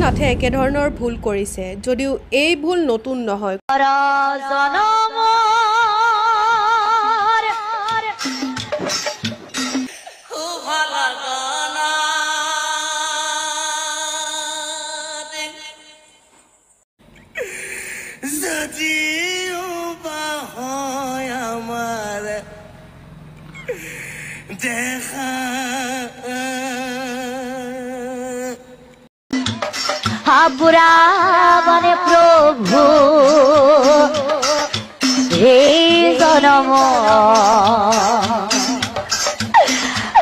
নাথে একেধৰণৰ ভুল কৰিছে যদিও এই ভুল নতুন নহয় বুড়া বনে প্ৰভু হে জনম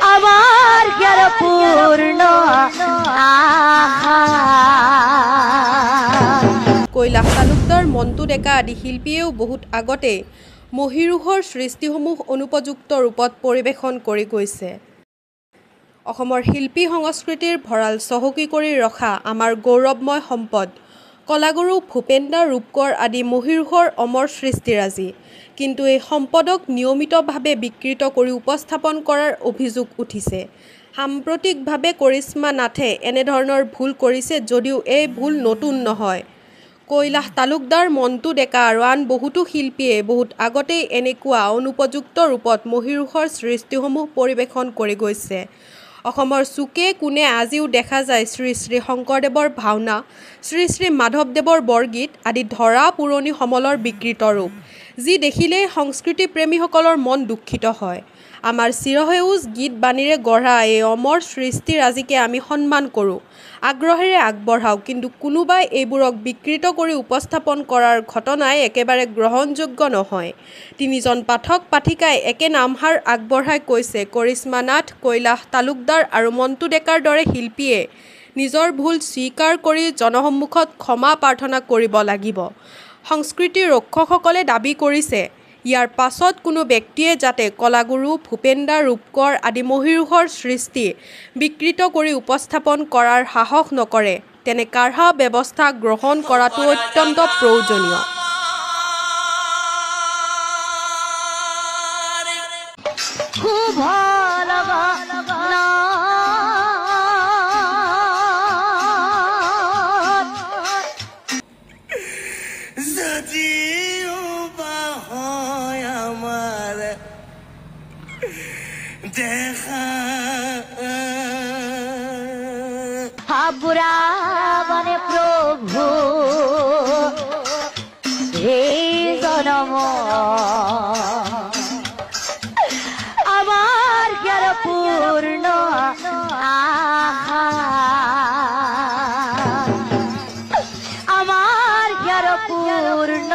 আমাৰ জ্ঞান পূৰ্ণ কৈলাশ তালুকদাৰ মন্টু ডেকা আদি শিল্পীয়েও বহুত আগতে মহীৰূহৰ সৃষ্টিসমূহ অনুপযুক্ত ৰূপত পৰিৱেশন কৰি গৈছে অসমৰ শিল্পী সংস্কৃতিৰ ভঁৰাল চহকী কৰি ৰখা আমাৰ গৌৰৱময় সম্পদ কলাগুৰু ভূপেনদা ৰূপকৰ আদি মহীৰূহৰ অমৰ সৃষ্টিৰাজি কিন্তু এই সম্পদক নিয়মিতভাৱে বিকৃত কৰি উপস্থাপন কৰাৰ অভিযোগ উঠিছে সাম্প্ৰতিকভাৱে কৰিশ্মা নাথে এনেধৰণৰ ভুল কৰিছে যদিও এই ভুল নতুন নহয় কৈলাশ তালুকদাৰ মন্টু ডেকা আৰু আন বহুতো শিল্পীয়ে বহুত আগতেই এনেকুৱা অনুপযুক্ত ৰূপত মহীৰূহৰ সৃষ্টিসমূহ পৰিৱেশন কৰি গৈছে অসমৰ চুকে কোণে আজিও দেখা যায় শ্ৰী শ্ৰী শংকৰদেৱৰ ভাওনা শ্ৰী শ্ৰী মাধৱদেৱৰ বৰগীত আদি ধৰা পুৰণি সমলৰ বিকৃত ৰূপ যি দেখিলেই সংস্কৃতি প্ৰেমীসকলৰ মন দুখিত হয় আমাৰ চিৰসেউজ গীত বাণীৰে গঢ়া এই অমৰ সৃষ্টিৰাজিকে আমি সন্মান কৰোঁ আগ্ৰহেৰে আগবঢ়াও কিন্তু কোনোবাই এইবোৰক বিকৃত কৰি উপস্থাপন কৰাৰ ঘটনাই একেবাৰে গ্ৰহণযোগ্য নহয় তিনিজন পাঠক পাঠিকাই একে নামহাৰ আগবঢ়াই কৈছে কৰিশ্মা নাথ কৈলাশ তালুকদাৰ আৰু মন্টু ডেকাৰ দৰে শিল্পীয়ে নিজৰ ভুল স্বীকাৰ কৰি জনসন্মুখত ক্ষমা প্ৰাৰ্থনা কৰিব লাগিব সংস্কৃতিৰ ৰক্ষকসকলে দাবী কৰিছে ইয়াৰ পাছত কোনো ব্যক্তিয়ে যাতে কলাগুৰু ভূপেনদা ৰূপকৰ আদি মহীৰূহৰ সৃষ্টি বিকৃত কৰি উপস্থাপন কৰাৰ সাহস নকৰে তেনে কাঢ়া ব্যৱস্থা গ্ৰহণ কৰাটো অত্যন্ত প্ৰয়োজনীয় বুড়া বনে প্ৰভু হে জনম আমাৰ জ্ঞান পূৰ্ণ আমাৰ জ্ঞান পূৰ্ণ